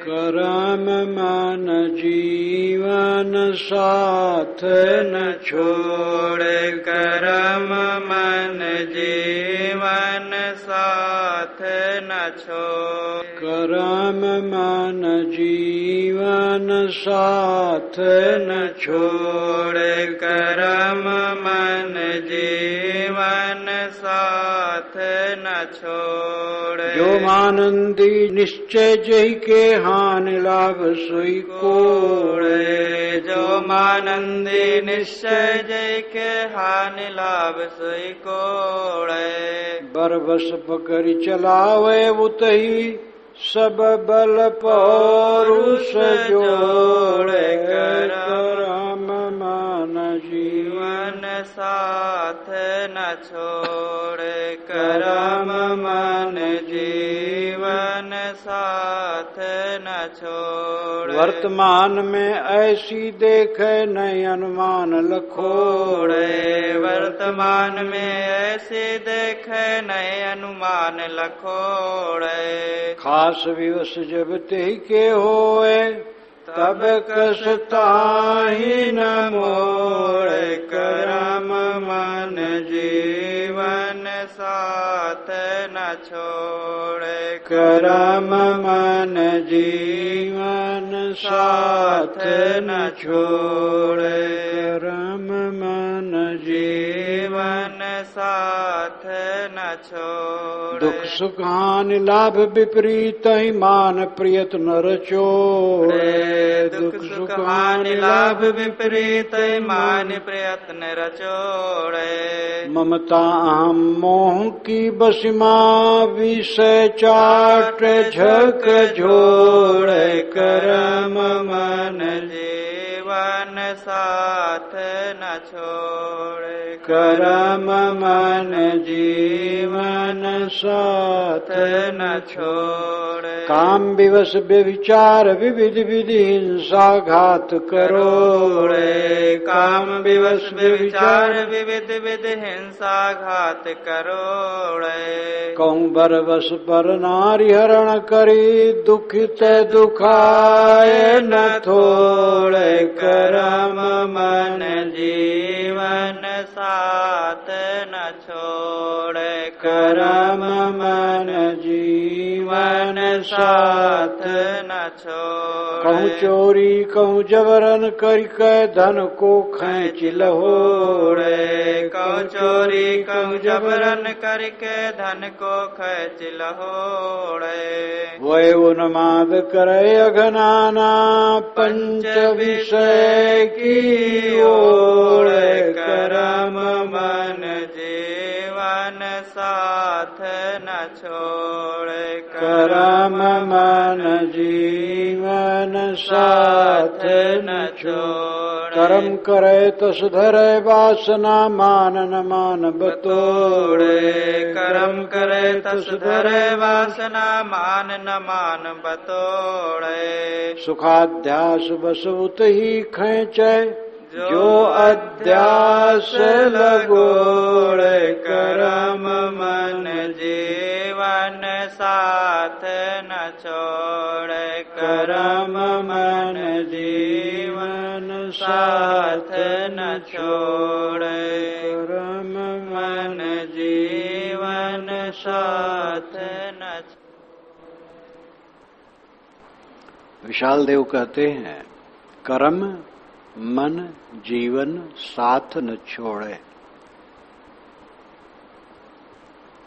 कर्म मन जीवन साथ न छोड़े, कर्म मन जीवन साथ न छोड़े, कर्म मन जीवन साथ न छोड़े, कर्म मन जीवन साथ न छोड़े। जो मानंदी निश्चय जही के हानि लाभ सोई कोड़े, जो मानंदी निश्चय जय के हानि लाभ सोई कोड़े। बरबस पकड़ चलावे उतही सब बल पौरुष जोड़े, कर्म मन जीवन साथ न छोड़े, कर्म मन जीवन साथ न छोड़े। वर्तमान में ऐसी देखे नहीं अनुमान लखोड़े, वर्तमान में ऐसी देखे नहीं अनुमान लखोड़े। खास विवश जब ते के होए तब कसताही न मोड़े, कर्म मन जीवन साथ न छोड़े, कर्म मन जीवन साथ न छोड़े, कर्म मन जीवन साथ न छोड़े। दुख सुख हानि लाभ विपरीत ही मान प्रियत नर चोड़े, दुख सुख हानि लाभ विपरीत मान प्रयत्न रचोड़े। ममता अहम मोह की बसिमा विषय चाट झक झोड़े, कर्म मन जीवन साथ न छोड़े, कर्म मन जीवन साथ न छोड़े। काम विवश व्यभिचार विविध विधि हिंसा घात करोड़े, काम विवश व्यभिचार विविध विधि हिंसा घात करोड़े। कहूँ बरबस पर नारी हरण करी दुखित दुखाए न थोड़े, कर्म मन जीवन साथ न छोड़े, कर्म मन जीवन साथ न छोड़े। कहूँ चोरी कहूँ जबरन करके धन को खींच लहोड़े, कहूँ चोरी कहूँ जबरन करके धन को खींच लहोड़े। वह उन्माद करे अघनाना पंच विषय की ओड़े, कर्म मन जीवन साथ न छोड़े, कर्म मन जीवन साथ न छोड़े। कर्म करे तस धरे वासना मान न मान बतोड़े, कर्म करे तस धरे वासना मान न मान बतोड़े। सुखाध्यास बस उत ही खेचे जो अध्यास लगोड़े, कर्म मन जीवन साथ न छोड़े, कर्म मन जीवन साथ न छोड़े, कर्म मन जीवन साथ न। विशाल देव कहते हैं कर्म मन जीवन साथ न छोड़े।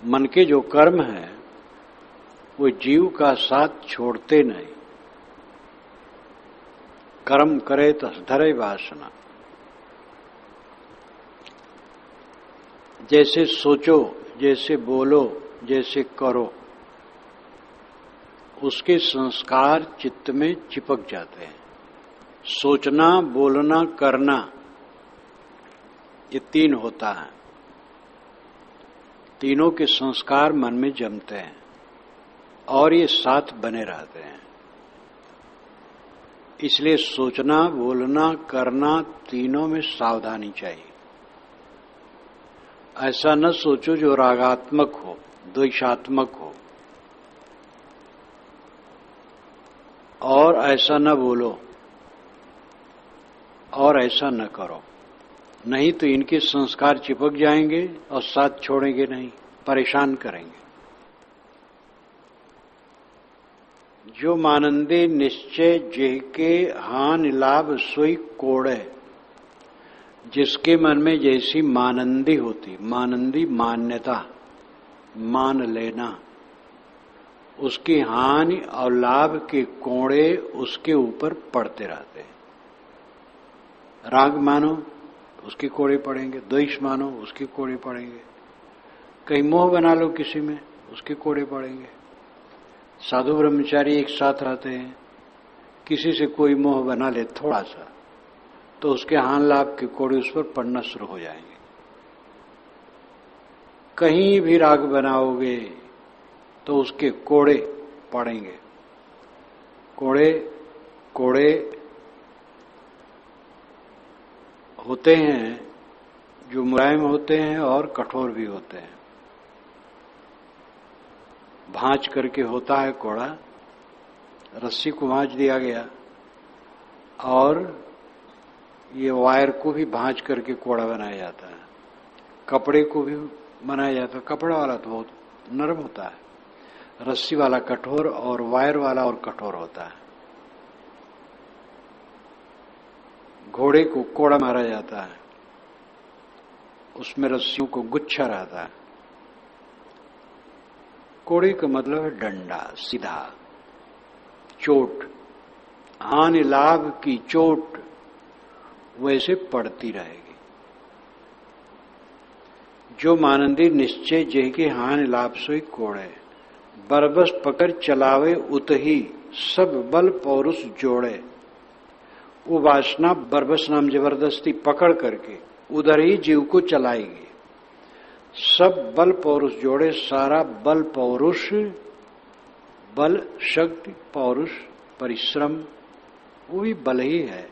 मन के जो कर्म है वो जीव का साथ छोड़ते नहीं। कर्म करे तस धरे वासना, जैसे सोचो जैसे बोलो जैसे करो उसके संस्कार चित्त में चिपक जाते हैं। सोचना बोलना करना ये तीन होता है, तीनों के संस्कार मन में जमते हैं और ये साथ बने रहते हैं। इसलिए सोचना बोलना करना तीनों में सावधानी चाहिए। ऐसा न सोचो जो रागात्मक हो द्वेषात्मक हो। और ऐसा न बोलो और ऐसा न करो, नहीं तो इनके संस्कार चिपक जाएंगे और साथ छोड़ेंगे नहीं, परेशान करेंगे। जो मानंदे निश्चय जेके हान लाभ सोई कोड़े, जिसके मन में जैसी मानंदी होती, मानंदी मान्यता, मान लेना, उसकी हानि और लाभ के कोड़े उसके ऊपर पड़ते रहते हैं। राग मानो उसके कोड़े पड़ेंगे, द्वेष मानो उसके कोड़े पड़ेंगे, कहीं मोह बना लो किसी में उसके कोड़े पड़ेंगे। साधु ब्रह्मचारी एक साथ रहते हैं, किसी से कोई मोह बना ले थोड़ा सा तो उसके हान लाभ के कोड़े उस पर पड़ना शुरू हो जाएंगे। कहीं भी राग बनाओगे तो उसके कोड़े पड़ेंगे। कोड़े कोड़े होते हैं जो मुलायम होते हैं और कठोर भी होते हैं। भांज करके होता है कोड़ा, रस्सी को भांज दिया गया और ये वायर को भी भांज करके कोड़ा बनाया जाता है, कपड़े को भी बनाया जाता है। कपड़ा वाला तो बहुत नरम होता है, रस्सी वाला कठोर और वायर वाला और कठोर होता है। घोड़े को कोड़ा मारा जाता है, उसमें रस्सियों को गुच्छा रहता है। कोड़े का मतलब है डंडा, सीधा, चोट, हानि लाभ की चोट वैसे पड़ती रहेगी। जो मानंदी निश्चय जय के हानि लाभ सोई कोड़े, बरबस पकड़ चलावे उतही सब बल पौरुष जोड़े। वो वासना बरबस नाम जबरदस्ती पकड़ करके उधर ही जीव को चलाएगी। सब बल पौरुष जोड़े, सारा बल पौरुष, बल शक्ति पौरुष परिश्रम वो भी बल ही है,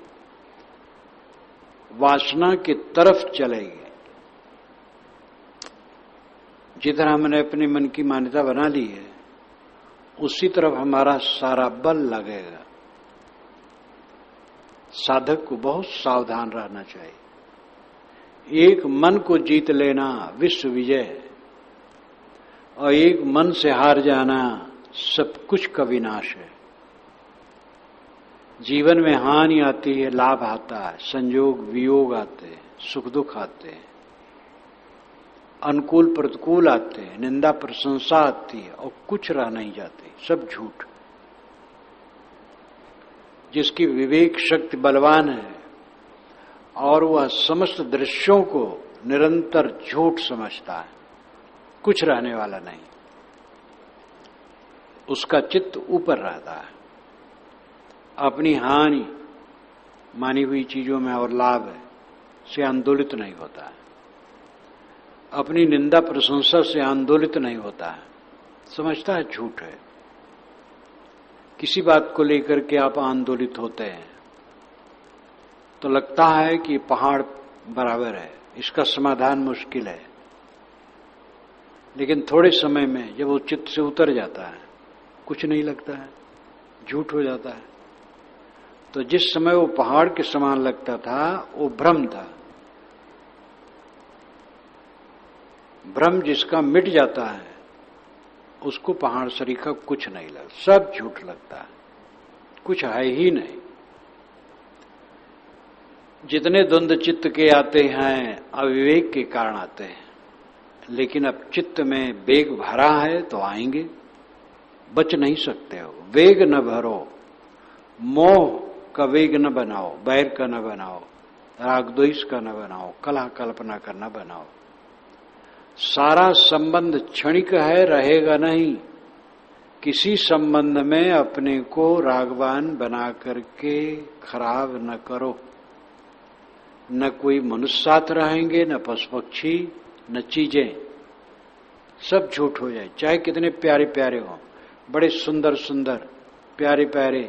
वासना की तरफ चलेगी। जितना हमने अपने मन की मान्यता बना ली है उसी तरफ हमारा सारा बल लगेगा। साधक को बहुत सावधान रहना चाहिए। एक मन को जीत लेना विश्व विजय है, और एक मन से हार जाना सब कुछ का विनाश है। जीवन में हानि आती है, लाभ आता है, संयोग वियोग आते हैं, सुख दुख आते हैं, अनुकूल प्रतिकूल आते हैं, निंदा प्रशंसा आती है और कुछ रह नहीं जाती, सब झूठ। जिसकी विवेक शक्ति बलवान है और वह समस्त दृश्यों को निरंतर झूठ समझता है, कुछ रहने वाला नहीं, उसका चित्त ऊपर रहता है। अपनी हानि मानी हुई चीजों में और लाभ है से आंदोलित नहीं होता है, अपनी निंदा प्रशंसा से आंदोलित नहीं होता है, समझता है झूठ है। किसी बात को लेकर के आप आंदोलित होते हैं तो लगता है कि पहाड़ बराबर है, इसका समाधान मुश्किल है, लेकिन थोड़े समय में जब वो चित्त से उतर जाता है कुछ नहीं लगता है, झूठ हो जाता है। तो जिस समय वो पहाड़ के समान लगता था वो भ्रम था। भ्रम जिसका मिट जाता है उसको पहाड़ सरीखा कुछ नहीं लगता, सब झूठ लगता है, कुछ है ही नहीं। जितने द्वंद्व चित्त के आते हैं अविवेक के कारण आते हैं, लेकिन अब चित्त में वेग भरा है तो आएंगे, बच नहीं सकते हो। वेग न भरो, मोह का वेग न बनाओ, बैर का न बनाओ, राग द्वेष का न बनाओ, कलह कल्पना का न बनाओ। सारा संबंध क्षणिक है, रहेगा नहीं। किसी संबंध में अपने को रागवान बना करके खराब न करो। न कोई मनुष्य साथ रहेंगे, न पशु पक्षी, न चीजें, सब झूठ हो जाए। चाहे कितने प्यारे प्यारे हों, बड़े सुंदर सुंदर, प्यारे प्यारे,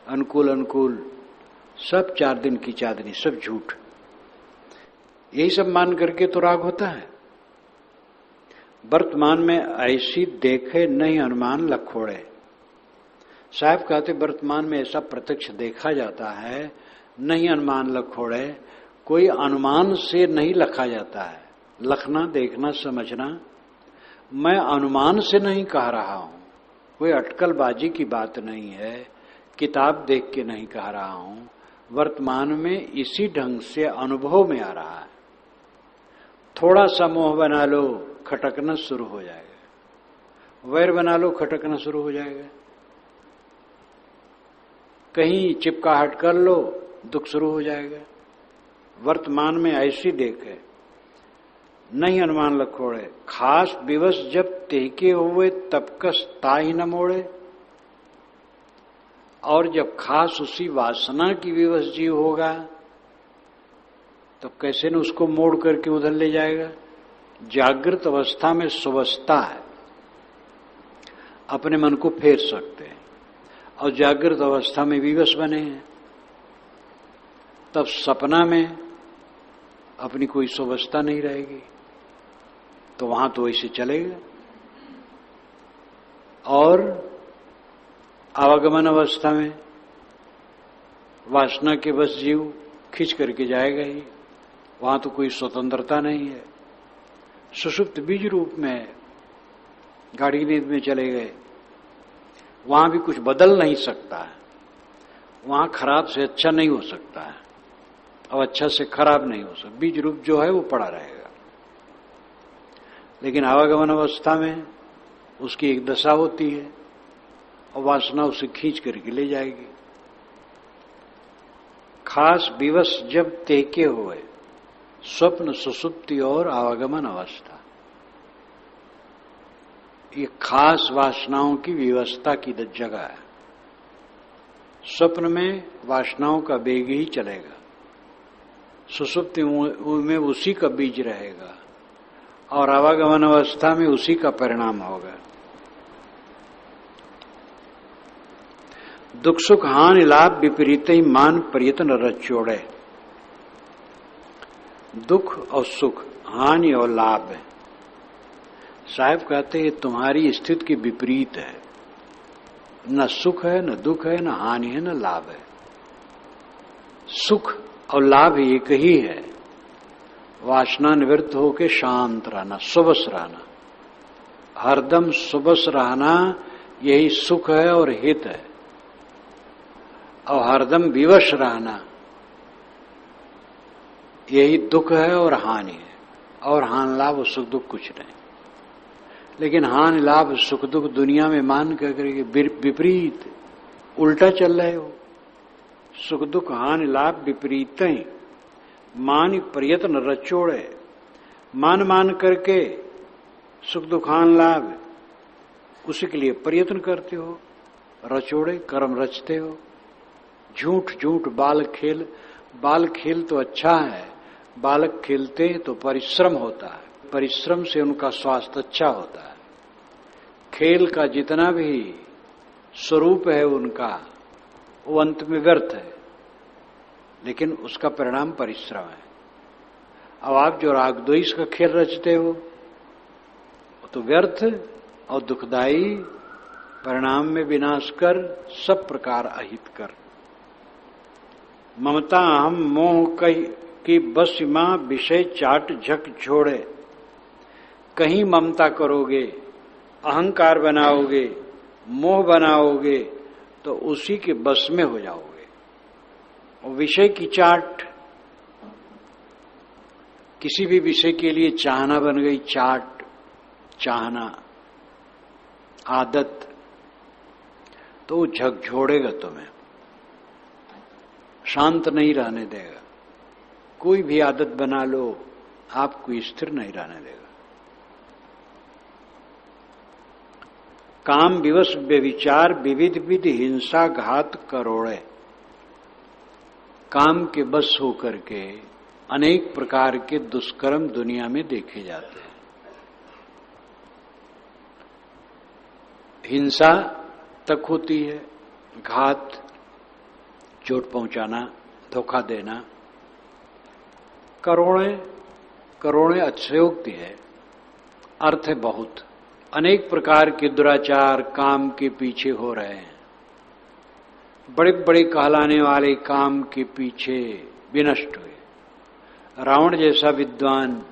अनुकूल अनुकूल, सब 4 दिन की चांदनी, सब झूठ। यही सब मान करके तो राग होता है। वर्तमान में ऐसी देखे नहीं अनुमान लखोड़े, साहब कहते वर्तमान में ऐसा प्रत्यक्ष देखा जाता है, नहीं अनुमान लखोड़े, कोई अनुमान से नहीं लखा जाता है। लखना, देखना, समझना मैं अनुमान से नहीं कह रहा हूं, कोई अटकलबाजी की बात नहीं है, किताब देख के नहीं कह रहा हूं, वर्तमान में इसी ढंग से अनुभव में आ रहा है। थोड़ा सा मोह बना लो, खटकना शुरू हो जाएगा, वैर बना लो, खटकना शुरू हो जाएगा, कहीं चिपकाहट कर लो, दुख शुरू हो जाएगा। वर्तमान में ऐसी देखे, नहीं अनुमान लखोड़े, खास विवश जब तेके हुए तब कस ताही न मोड़े। और जब खास उसी वासना की विवश जीव होगा तो कैसे न उसको मोड़ करके उधर ले जाएगा। जागृत अवस्था में सुवस्था है, अपने मन को फेर सकते हैं, और जागृत अवस्था में विवश बने हैं, तब सपना में अपनी कोई सुवस्था नहीं रहेगी, तो वहां तो ऐसे चलेगा। और आवागमन अवस्था में वासना के बस जीव खींच करके जाएगा ही, वहां तो कोई स्वतंत्रता नहीं है। सुषुप्त बीज रूप में गाड़ी नींद में चले गए, वहां भी कुछ बदल नहीं सकता है, वहां खराब से अच्छा नहीं हो सकता है और अच्छा से खराब नहीं हो सकता, बीज रूप जो है वो पड़ा रहेगा। लेकिन आवागमन अवस्था में उसकी एक दशा होती है और वासना उसे खींच करके ले जाएगी। खास विवश जब तेके हुए स्वप्न, सुसुप्ति और आवागमन अवस्था, ये खास वासनाओं की व्यवस्था की जगह है। स्वप्न में वासनाओं का वेग ही चलेगा, सुसुप्ति में उसी का बीज रहेगा और आवागमन अवस्था में उसी का परिणाम होगा। दुख सुख हानि लाभ विपरीत ही मान प्रयत्न रचोड़े। दुख और सुख, हानि और लाभ है। साहब कहते हैं तुम्हारी स्थिति के विपरीत है, न सुख है, न दुख है, न हानि है, न लाभ है। सुख और लाभ एक ही है, वासना निवृत्त होके शांत रहना, सुबस रहना, हरदम सुबस रहना, यही सुख है और हित है। और हरदम विवश रहना, यही दुख है और हानि है। और हानि लाभ और सुख दुख कुछ नहीं। लेकिन हानि लाभ सुख दुख दुनिया में मान करके विपरीत उल्टा चल रहे हो। सुख दुख हानि लाभ विपरीत ही मान प्रयत्न रचोड़े, मान करके सुख दुख हानि लाभ उसी के लिए प्रयत्न करते हो, रचोड़े कर्म रचते हो। झूठ बाल खेल तो अच्छा है, बालक खेलते तो परिश्रम होता है, परिश्रम से उनका स्वास्थ्य अच्छा होता है। खेल का जितना भी स्वरूप है उनका, वो अंत में व्यर्थ है, लेकिन उसका परिणाम परिश्रम है। अब आप जो राग द्वेष का खेल रचते हो वो तो व्यर्थ और दुखदायी, परिणाम में विनाश कर, सब प्रकार अहित कर। ममता अहम मोह की बस मां विषय चाट झक छोड़े। कहीं ममता करोगे, अहंकार बनाओगे, मोह बनाओगे तो उसी के बस में हो जाओगे। और विषय की चाट, किसी भी विषय के लिए चाहना बन गई चाट, चाहना आदत, तो वो झकझोड़ेगा तुम्हें, शांत नहीं रहने देगा। कोई भी आदत बना लो आपको स्थिर नहीं रहने देगा। काम विवश व्यभिचार विविध विधि हिंसा घात करोड़े। काम के बस होकर के अनेक प्रकार के दुष्कर्म दुनिया में देखे जाते हैं। हिंसा तक होती है, घात, चोट पहुंचाना, धोखा देना। करोड़े अतिशयोक्ति है, अर्थ है बहुत। अनेक प्रकार के दुराचार काम के पीछे हो रहे हैं, बड़े बड़े कहलाने वाले काम के पीछे विनष्ट हुए। रावण जैसा विद्वान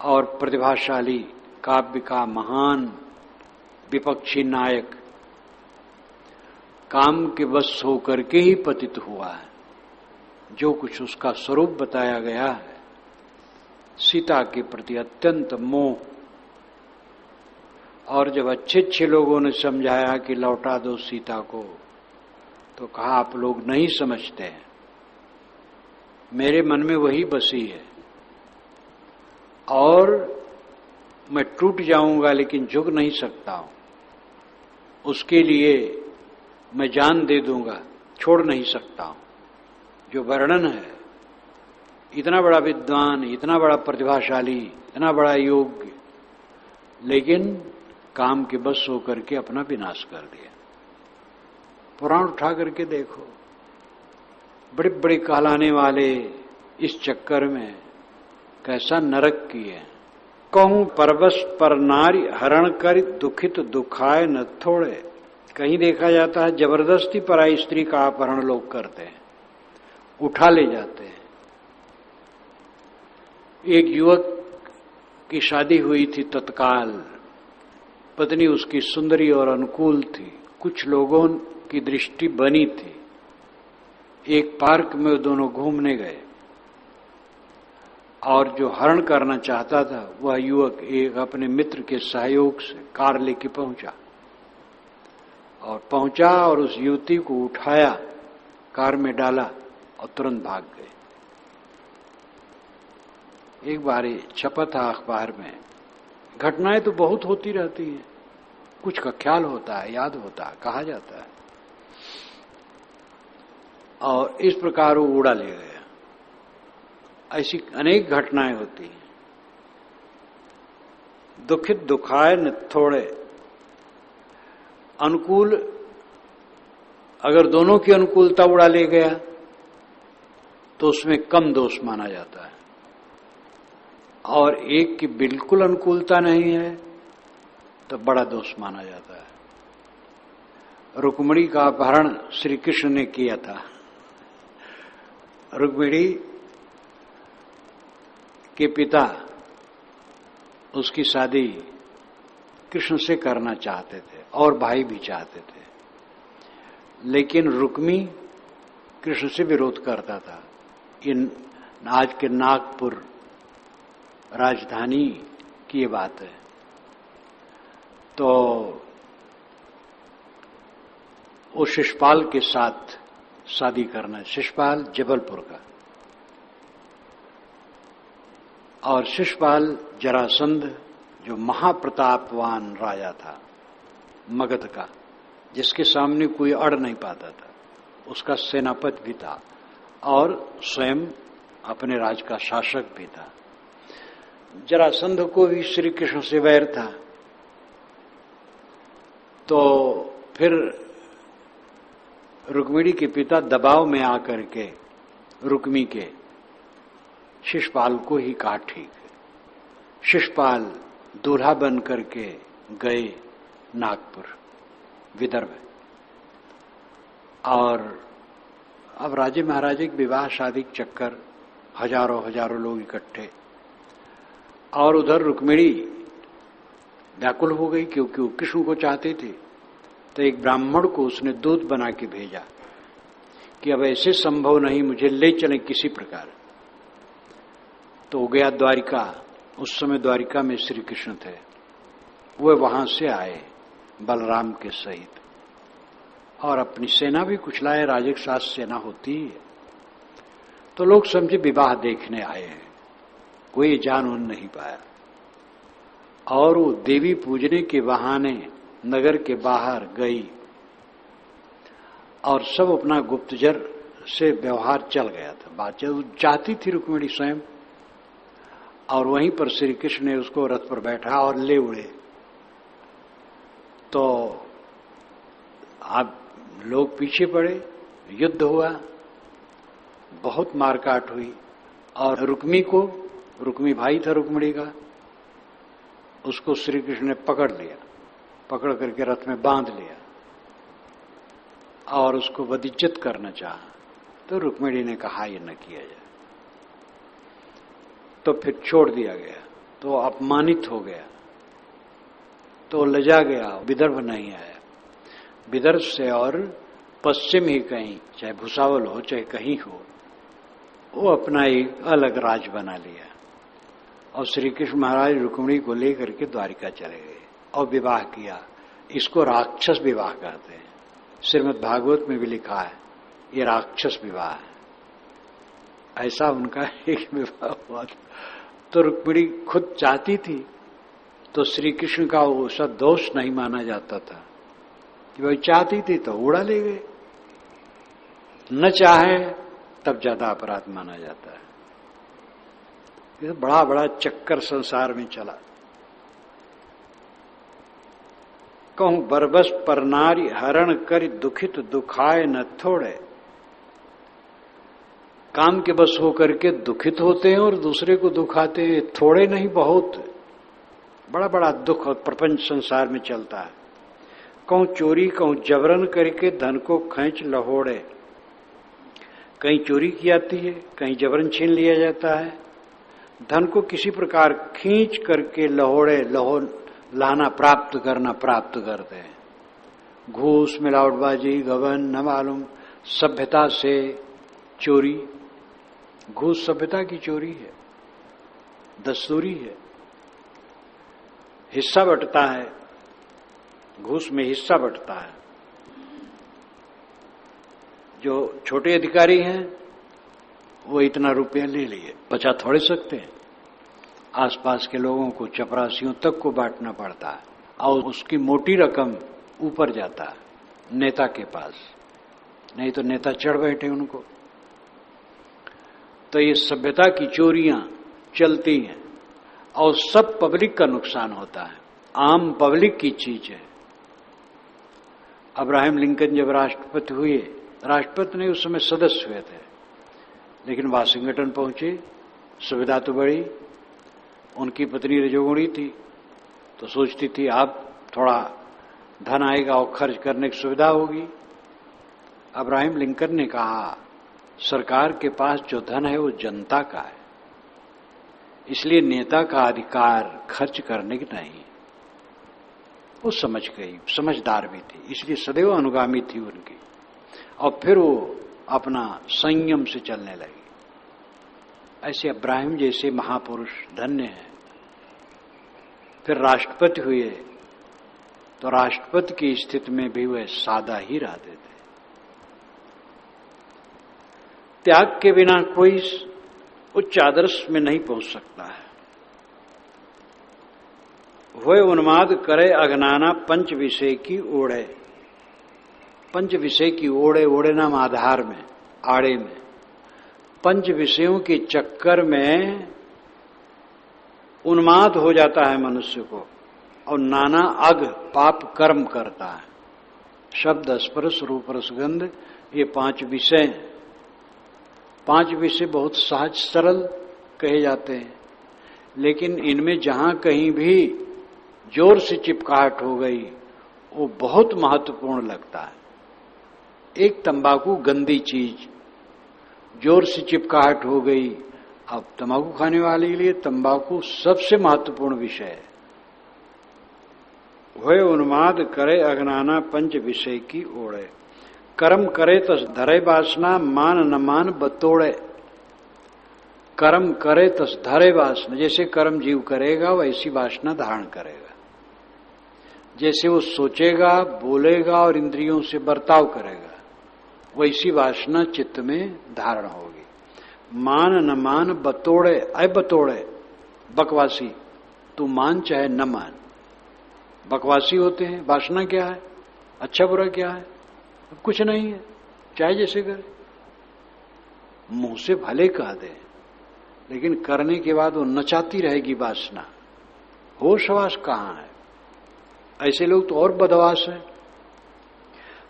और प्रतिभाशाली काव्य का महान विपक्षी नायक काम के वश होकर के ही पतित हुआ है। जो कुछ उसका स्वरूप बताया गया है, सीता के प्रति अत्यंत मोह, और जब अच्छे अच्छे लोगों ने समझाया कि लौटा दो सीता को, तो कहा आप लोग नहीं समझते हैं, मेरे मन में वही बसी है और मैं टूट जाऊंगा लेकिन झुक नहीं सकता हूं, उसके लिए मैं जान दे दूंगा, छोड़ नहीं सकता हूं। जो वर्णन है, इतना बड़ा विद्वान, इतना बड़ा प्रतिभाशाली, इतना बड़ा योग्य, लेकिन काम के बस होकर के अपना विनाश कर दिया। पुराण उठा करके देखो, बड़े बड़े कहलाने वाले इस चक्कर में कैसा नरक किए। कहूं परवश पर नारी हरण कर दुखित दुखाए न थोड़े। कहीं देखा जाता है जबरदस्ती पराई स्त्री का अपहरण लोग करते हैं, उठा ले जाते हैं। एक युवक की शादी हुई थी तत्काल, पत्नी उसकी सुंदरी और अनुकूल थी, कुछ लोगों की दृष्टि बनी थी। एक पार्क में दोनों घूमने गए और जो हरण करना चाहता था वह युवक एक अपने मित्र के सहयोग से कार लेके पहुंचा और उस युवती को उठाया, कार में डाला और तुरंत भाग गए। एक बार छपा था अखबार में। घटनाएं तो बहुत होती रहती हैं, कुछ का ख्याल होता है, याद होता है, कहा जाता है, और इस प्रकार वो उड़ा ले गया। ऐसी अनेक घटनाएं होती हैं। दुखित दुखाए न थोड़े। अनुकूल, अगर दोनों की अनुकूलता उड़ा ले गया तो उसमें कम दोष माना जाता है, और एक की बिल्कुल अनुकूलता नहीं है तो बड़ा दोष माना जाता है। रुक्मिणी का अपहरण श्री कृष्ण ने किया था। रुक्मिणी के पिता उसकी शादी कृष्ण से करना चाहते थे और भाई भी चाहते थे, लेकिन रुक्मी कृष्ण से विरोध करता था। इन आज के नागपुर राजधानी की ये बात है। तो वो शिशुपाल के साथ शादी करना, शिशुपाल जबलपुर का, और शिशुपाल जरासंध जो महाप्रतापवान राजा था मगध का, जिसके सामने कोई अड़ नहीं पाता था, उसका सेनापति भी था और स्वयं अपने राज का शासक भी था। जरासंध को भी श्री कृष्ण से वैर था। तो फिर रुक्मिणी के पिता दबाव में आकर के रुक्मी के शिशुपाल को ही कहा ठीक है। शिशुपाल दूल्हा बन करके गए नागपुर, विदर्भ, और अब राजे महाराजे के विवाह शादी के चक्कर, हजारों लोग इकट्ठे, और उधर रुक्मिणी व्याकुल हो गई क्योंकि वो कृष्ण को चाहते थे। तो एक ब्राह्मण को उसने दूत बना के भेजा कि अब ऐसे संभव नहीं, मुझे ले चले किसी प्रकार। तो वो गया द्वारिका। उस समय द्वारिका में श्री कृष्ण थे। वे वहां से आए बलराम के सहित, और अपनी सेना भी कुछ लाए। राजे के साथ सेना होती है। तो लोग समझे विवाह देखने आए हैं, कोई जान उन नहीं पाया। और वो देवी पूजने के बहाने नगर के बाहर गई, और सब अपना गुप्तचर से व्यवहार चल गया था। बात चाहती थी रुक्मिणी स्वयं, और वहीं पर श्री कृष्ण ने उसको रथ पर बैठा और ले उड़े। तो अब लोग पीछे पड़े, युद्ध हुआ, बहुत मारकाट हुई, और रुक्मी भाई था रुक्मिणी का, उसको श्री कृष्ण ने पकड़ लिया, पकड़ करके रथ में बांध लिया, और उसको बदिज्जत करना चाहा, तो रुक्मिणी ने कहा ये न किया जाए। तो फिर छोड़ दिया गया, तो अपमानित हो गया, तो लजा गया, विदर्भ नहीं आया। विदर्भ से और पश्चिम ही कहीं, चाहे भुसावल हो चाहे कहीं हो, वो अपना एक अलग राज बना लिया। और श्री कृष्ण महाराज रुक्मिणी को लेकर के द्वारिका चले गए और विवाह किया। इसको राक्षस विवाह कहते हैं। श्रीमद् भागवत में भी लिखा है ये राक्षस विवाह है। ऐसा उनका एक विवाह हुआ था। तो रुक्मिणी खुद चाहती थी, तो श्री कृष्ण का वो सब दोष नहीं माना जाता था कि वही चाहती थी तो उड़ा ले गए, न चाहे तब ज्यादा अपराध माना जाता है। ये बड़ा बड़ा चक्कर संसार में चला। कहूं बरबस पर नारी हरण कर दुखित दुखाए न थोड़े। काम के बस होकर के दुखित होते हैं और दूसरे को दुखाते हैं, थोड़े नहीं बहुत बड़ा बड़ा दुख और प्रपंच संसार में चलता है। कहूं चोरी कहूं जबरन करके धन को खींच लहोड़े। कहीं चोरी की जाती है, कहीं जबरन छीन लिया जाता है। धन को किसी प्रकार खींच करके लहोड़े लाना प्राप्त करना प्राप्त करते हैं। घूस मिलावटबाजी गबन न मालूम सभ्यता से चोरी। घूस सभ्यता की चोरी है, दस्तूरी है। हिस्सा बंटता है, घूस में हिस्सा बंटता है। जो छोटे अधिकारी हैं वो इतना रुपया ले लिए, बचा थोड़े सकते हैं। आसपास के लोगों को, चपरासियों तक को बांटना पड़ता है और उसकी मोटी रकम ऊपर जाता है नेता के पास, नहीं तो नेता चढ़ बैठे उनको। तो ये सभ्यता की चोरियां चलती हैं और सब पब्लिक का नुकसान होता है, आम पब्लिक की चीज है। अब्राहम लिंकन जब राष्ट्रपति हुए, राष्ट्रपति नहीं उस समय सदस्य हुए थे, लेकिन वाशिंगटन पहुंचे, सुविधा तो बड़ी। उनकी पत्नी रजोगुणी थी, तो सोचती थी अब थोड़ा धन आएगा और खर्च करने की सुविधा होगी। अब्राहम लिंकन ने कहा सरकार के पास जो धन है वो जनता का है, इसलिए नेता का अधिकार खर्च करने की नहीं। वो समझ गई, समझदार भी थी, इसलिए सदैव अनुगामी थी उनकी। और फिर वो अपना संयम से चलने लगी। ऐसे अब्राहम जैसे महापुरुष धन्य हैं। फिर राष्ट्रपति हुए तो राष्ट्रपति की स्थिति में भी वह सादा ही रहते थे। त्याग के बिना कोई उच्च आदर्श में नहीं पहुंच सकता है। वह उन्माद करे अगनाना पंच विषय की ओढ़े। पंच विषय की ओढ़े, ओढ़े नाम आधार में, आड़े में, पंच विषयों के चक्कर में उन्माद हो जाता है मनुष्य को और नाना अग पाप कर्म करता है। शब्द स्पर्श रूप रसगंध, ये पांच विषय, पांच विषय बहुत सहज सरल कहे जाते हैं, लेकिन इनमें जहां कहीं भी जोर से चिपकाहट हो गई वो बहुत महत्वपूर्ण लगता है। एक तंबाकू गंदी चीज, जोर से चिपकाहट हो गई। अब तंबाकू खाने वाले के लिए तंबाकू सबसे महत्वपूर्ण विषय है। वह उन्माद करे अगनाना पंच विषय की ओढ़े। कर्म करे तो धरे वासना, मान न मान बतोड़े। कर्म करे तो धरे वासना, जैसे कर्म जीव करेगा वैसी वासना धारण करेगा। जैसे वो सोचेगा, बोलेगा और इंद्रियों से बर्ताव करेगा, वैसी वासना चित्त में धारण होगी। मान न मान बतोड़े, अय बतोड़े बकवासी, तू मान चाहे न मान। बकवासी होते हैं। वासना क्या है, अच्छा बुरा क्या है, कुछ नहीं है, चाहे जैसे करे। मुंह से भले कह दे, लेकिन करने के बाद वो नचाती रहेगी वासना। होश हवास कहां है? ऐसे लोग तो और बदवास है।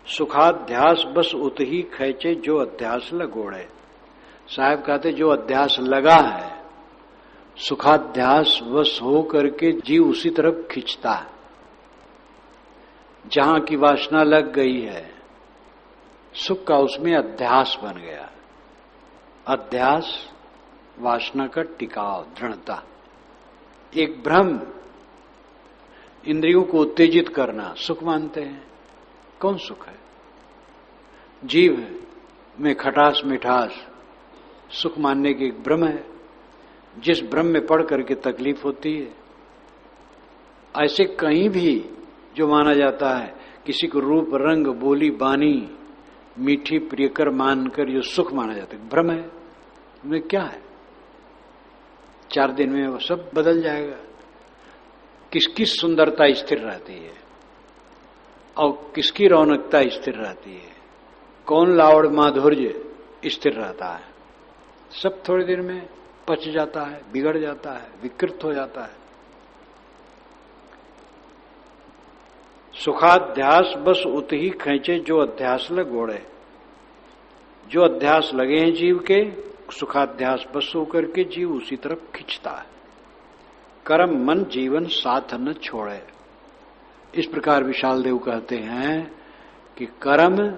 सुखाध्यास बस उत ही खैचे जो अध्यास लगोड़े। साहब कहते जो अध्यास लगा है, सुखाध्यास बस हो करके जीव उसी तरफ खींचता है। जहां की वासना लग गई है सुख का उसमें अध्यास बन गया। अध्यास वासना का टिकाव, दृढ़ता, एक भ्रम, इंद्रियों को उत्तेजित करना सुख मानते हैं। कौन सुख है? जीव में खटास मिठास सुख मानने की एक भ्रम है, जिस भ्रम में पड़ करके तकलीफ होती है। ऐसे कहीं भी जो माना जाता है, किसी को रूप रंग बोली बानी मीठी प्रियकर मानकर जो सुख माना जाता है, भ्रम है। उनमें क्या है? 4 दिन में वो सब बदल जाएगा। किसकी सुंदरता स्थिर रहती है और किसकी रौनकता स्थिर रहती है, कौन लावड़ माधुर्य स्थिर रहता है, सब थोड़ी देर में पच जाता है, बिगड़ जाता है, विकृत हो जाता है। सुखाध्यास बस उत ही खींचे जो अध्यास लगोड़े। जो अध्यास लगे हैं जीव के, सुखाध्यास बस होकर के जीव उसी तरफ खिंचता है। कर्म मन जीवन साथ न छोड़े। इस प्रकार विशाल देव कहते हैं कि कर्म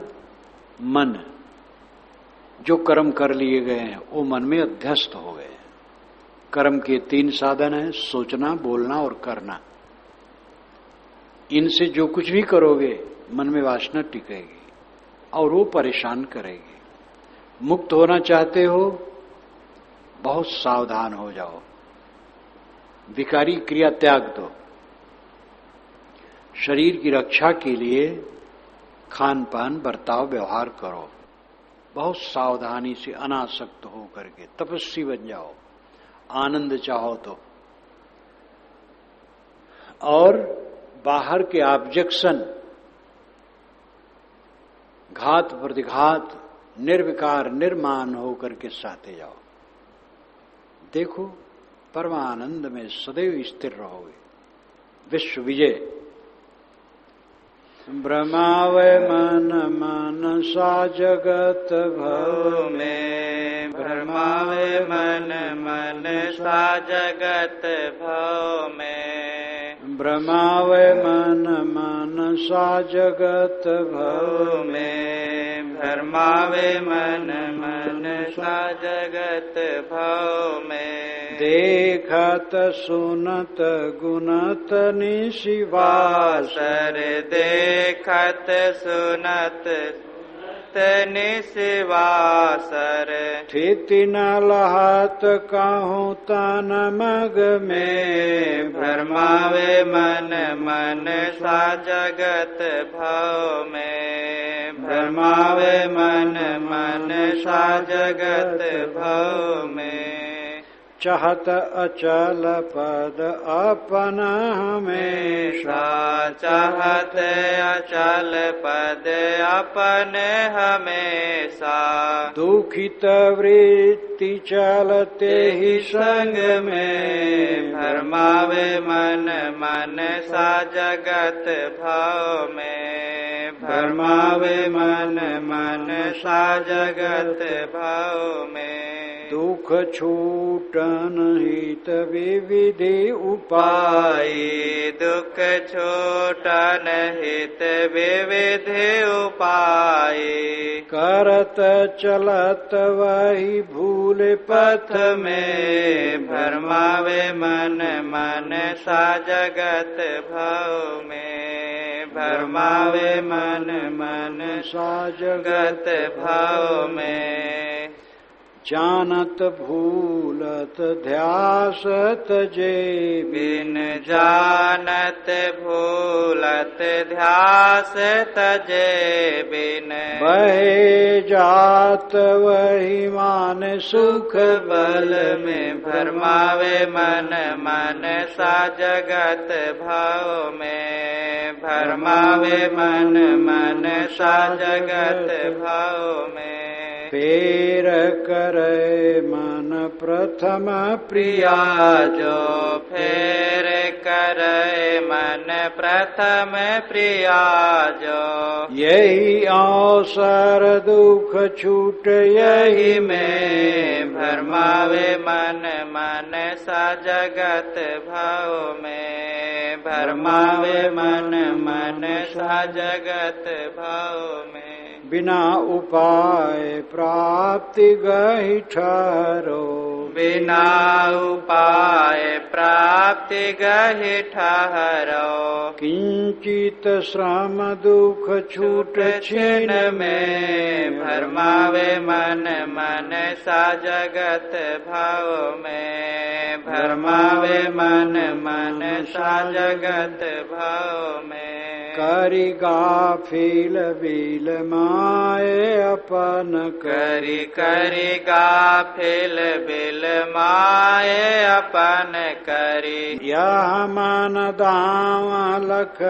मन, जो कर्म कर लिए गए हैं वो मन में अध्यस्त हो गए। कर्म के 3 साधन हैं, सोचना, बोलना और करना। इनसे जो कुछ भी करोगे मन में वासना टिकेगी और वो परेशान करेगी। मुक्त होना चाहते हो, बहुत सावधान हो जाओ, विकारी क्रिया त्याग दो। शरीर की रक्षा के लिए खान पान बर्ताव व्यवहार करो, बहुत सावधानी से अनासक्त हो करके तपस्वी बन जाओ, आनंद चाहो तो। और बाहर के ऑब्जेक्शन, घात प्रतिघात, निर्विकार निर्माण होकर के सहते जाओ। देखो परमानंद में सदैव स्थिर रहोगे। विश्व विजय। भ्रमावय मन मनसा जगत भव में, भ्रमावय मन मनसा जगत भव में, भ्रमावय मन मनसा जगत भव में, भ्रमावय मन मनसा जगत भव में। देखत सुनत गुणत निशिवासर, देखत सुनत निशिवासर, स्थिति न लहत कहूँ तन मग में, भ्रमावे मन मनसा जगत भव में, भ्रमावे मन मनसा जगत भव में। चाहत अचल पद अपन हमेशा, चाहत अचल पद अपन हमेशा, दुखित वृत्ति चलते ही संग में, भरमावे मन मनसा जगत भव में, भरमावे मन मनसा जगत भव में। दुख छूटन हित विविधि उपाय, दुख छूटन हित विविधि उपाय, करत चलत वही भूल पथ में, भरमावे मन मनसा जगत भव में, भरमावे मन मनसा जगत भव में। जानत भूलत ध्यासत जे बिन, जानत भूलत ध्यास तजे बिन, बहे जात वही मान सुख बल में, भरमावे मन मनसा जगत भव में, भरमावे मन मनसा जगत भव में। फेर करे मन प्रथम प्रिया जो, फेर करे मन प्रथम प्रिया जो, यही अवसर दुख छूट यही में, भरमावे मन मनसा जगत भव में, भरमावे मन मनसा जगत भव में। बिना उपाय प्राप्ति गहि ठहरो, बिना उपाय प्राप्ति गहि ठहरो, किंचित श्रम दुख छूट क्षण में, भरमावे मन मन सा जगत भाव में, भरमावे मन मन सा जगत भाव में। करि गाफिल बिल माए अपन करि करि गाफिल बिल माए अपन करि, यह मन दाव लख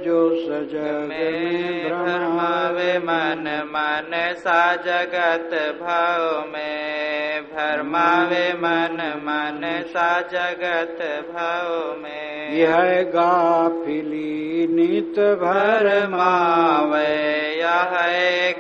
जो सजग में भरमावे मन मन सा जगत भाव में, भरमावे मन मन सा जगत भाव में। यह गाफिली नित भरमावे, यह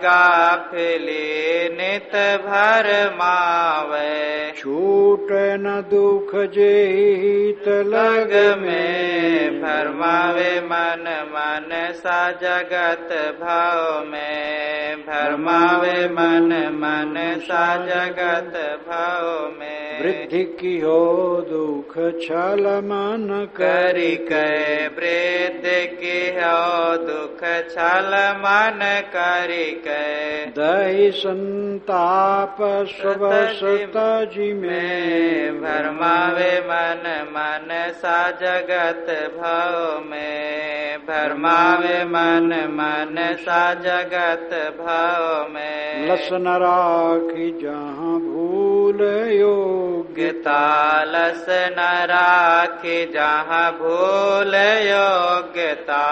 गाफिली नित भरमावे, छूट न दुख जेहित लग में, भरमावे मन मन सा जगत भाव में, भरमावे मन मन सा जगत भाव में। वृद्धि की हो दुख छल मन करि कै, वृद्धि की हो दुख छल मन करि कै, दहि संताप स्वस तजि में, भरमावे मन मन सा जगत भाव में, भरमावे मन मन सा जगत भाव में। लसन राखी जहाँ भूल योग्यता, लस न राखी जहाँ भूल योग्यता,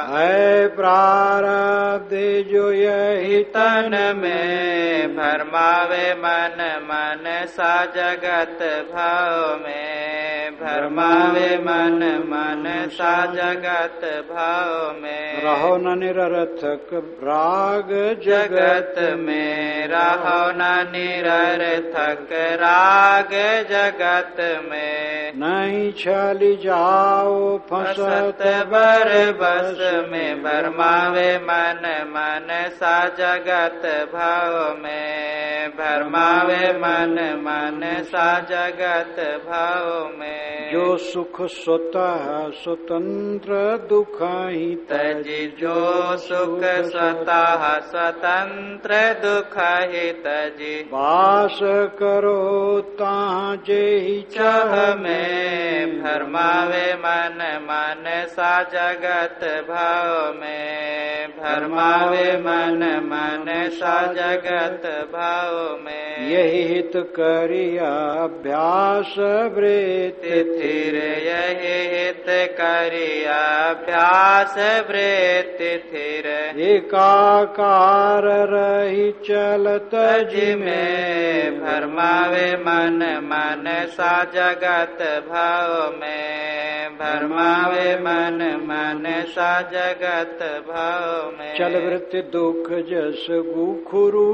है प्रारब्ध जो यही तन में, भरमावे मन मन सा जगत भाव में, भरमावे मन मन सा जगत भाव में। रहो न निरर्थक राग जगत में, रहो न निरर्थक राग जगत में, नहीं छली जाओ फसत बर बस में, भरमावे मन मन सा जगत भाव में, भरमावे मन मन सा जगत भाव में। जो सुख स्वतः स्वतंत्र दुख ही तजि, जो सुख स्वतः स्वतंत्र दुख ही तजि, वास करो ताहाँ जेहि चाह में, भरमावे मन मन सा जगत भाव में, भरमावे मन मन सा जगत भाव में। यही हित करिया अभ्यास वृत्ति स्थिर, यही हित करिया अभ्यास वृत्ति स्थिर, एकाकार रही चलत तजि में, भरमावे मन मन सा जगत भाव में, भरमावे मन मन सा जगत भाव में। चल वृत्ति दुख जस गुखुरु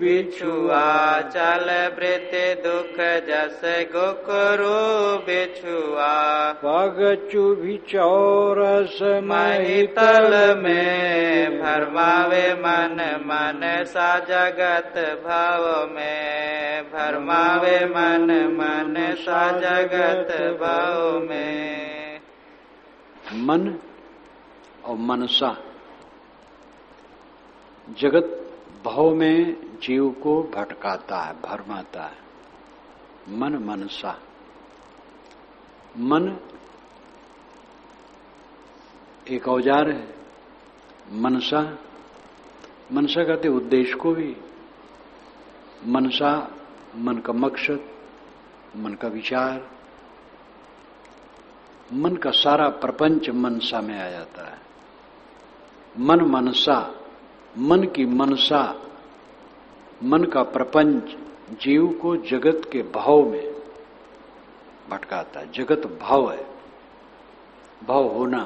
बिछुआ, चल वृत्ति दुख जस गुखुरु बिछुआ, पग चुभि चौरस महितल में, भरमावे मन मन सा जगत भाव में, भरमावे मन मन सा जगत भाव में। मन और मनसा जगत भाव में जीव को भटकाता है, भरमाता है। मन मनसा, मन एक औजार है, मनसा मनसा कहते उद्देश्य को भी। मनसा मन का मकसद, मन का विचार, मन का सारा प्रपंच मनसा में आ जाता है। मन मनसा, मन की मनसा, मन का प्रपंच जीव को जगत के भाव में भटकाता है। जगत भाव है, भाव होना,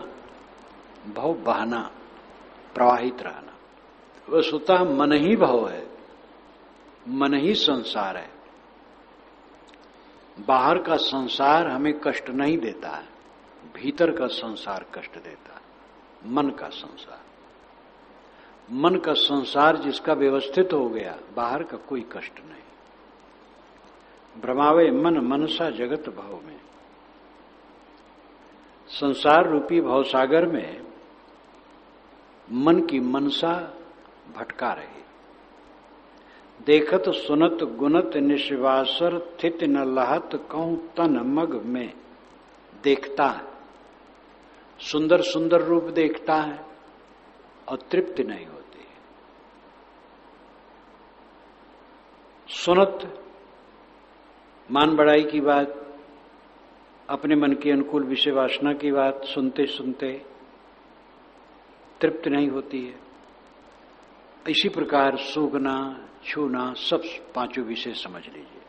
भाव बहाना, प्रवाहित रहना। वस्तुतः मन ही भाव है, मन ही संसार है। बाहर का संसार हमें कष्ट नहीं देता है, भीतर का संसार कष्ट देता है, मन का संसार। मन का संसार जिसका व्यवस्थित हो गया, बाहर का कोई कष्ट नहीं। भ्रमावे मन मनसा जगत भाव में, संसार रूपी भवसागर में मन की मनसा भटका रही। देखत सुनत गुनत निश्वासर थित न लहत कहूं तन मग में। देखता है, सुंदर सुंदर रूप देखता है और तृप्ति नहीं होती है। सुनत मान बढ़ाई की बात, अपने मन के अनुकूल विषय वासना की बात सुनते सुनते तृप्त नहीं होती है। इसी प्रकार सूंघना छूना सब पांचों विषय समझ लीजिए।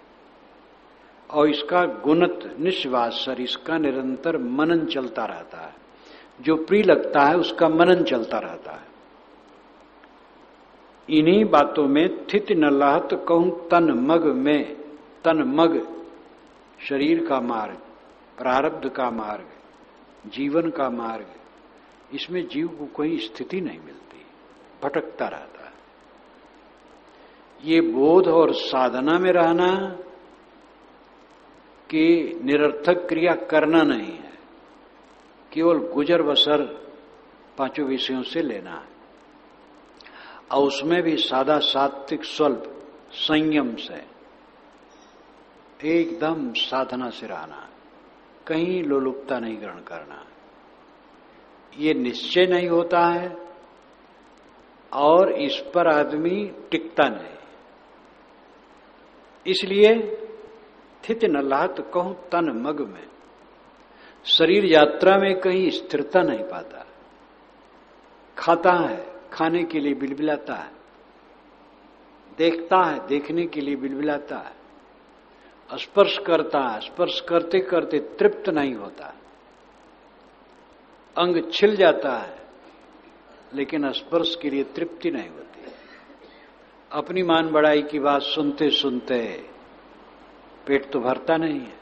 और इसका गुणत निश्वासर, इसका निरंतर मनन चलता रहता है। जो प्रिय लगता है उसका मनन चलता रहता है। इन्हीं बातों में थित न लहत कहूं तन मग में। तन मग शरीर का मार्ग, प्रारब्ध का मार्ग, जीवन का मार्ग, इसमें जीव को कोई स्थिति नहीं मिलती, भटकता रहता है। ये बोध और साधना में रहना कि निरर्थक क्रिया करना नहीं है, केवल गुजर बसर पांचों विषयों से लेना है। और उसमें भी सादा सात्विक स्वल्प संयम से, एकदम साधना से रहना, कहीं लोलुपता नहीं ग्रहण करना। ये निश्चय नहीं होता है और इस पर आदमी टिकता नहीं। इसलिए थित न लात कहूं तन मग में, शरीर यात्रा में कहीं स्थिरता नहीं पाता। खाता है, खाने के लिए बिलबिलाता है, देखता है, देखने के लिए बिलबिलाता है, स्पर्श करता है, स्पर्श करते करते तृप्त नहीं होता। अंग छिल जाता है लेकिन स्पर्श के लिए तृप्ति नहीं होती। अपनी मान बढ़ाई की बात सुनते सुनते पेट तो भरता नहीं है।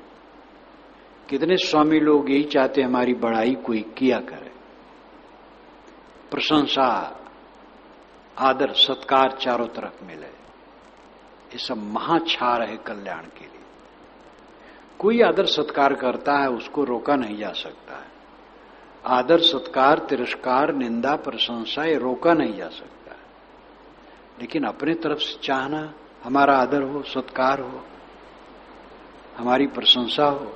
कितने स्वामी लोग यही चाहते हमारी बढ़ाई कोई किया करे, प्रशंसा आदर सत्कार चारों तरफ मिले। ये सब महाछार है कल्याण के लिए। कोई आदर सत्कार करता है उसको रोका नहीं जा सकता है। आदर सत्कार तिरस्कार निंदा प्रशंसा ये रोका नहीं जा सकता है। लेकिन अपने तरफ से चाहना हमारा आदर हो, सत्कार हो, हमारी प्रशंसा हो,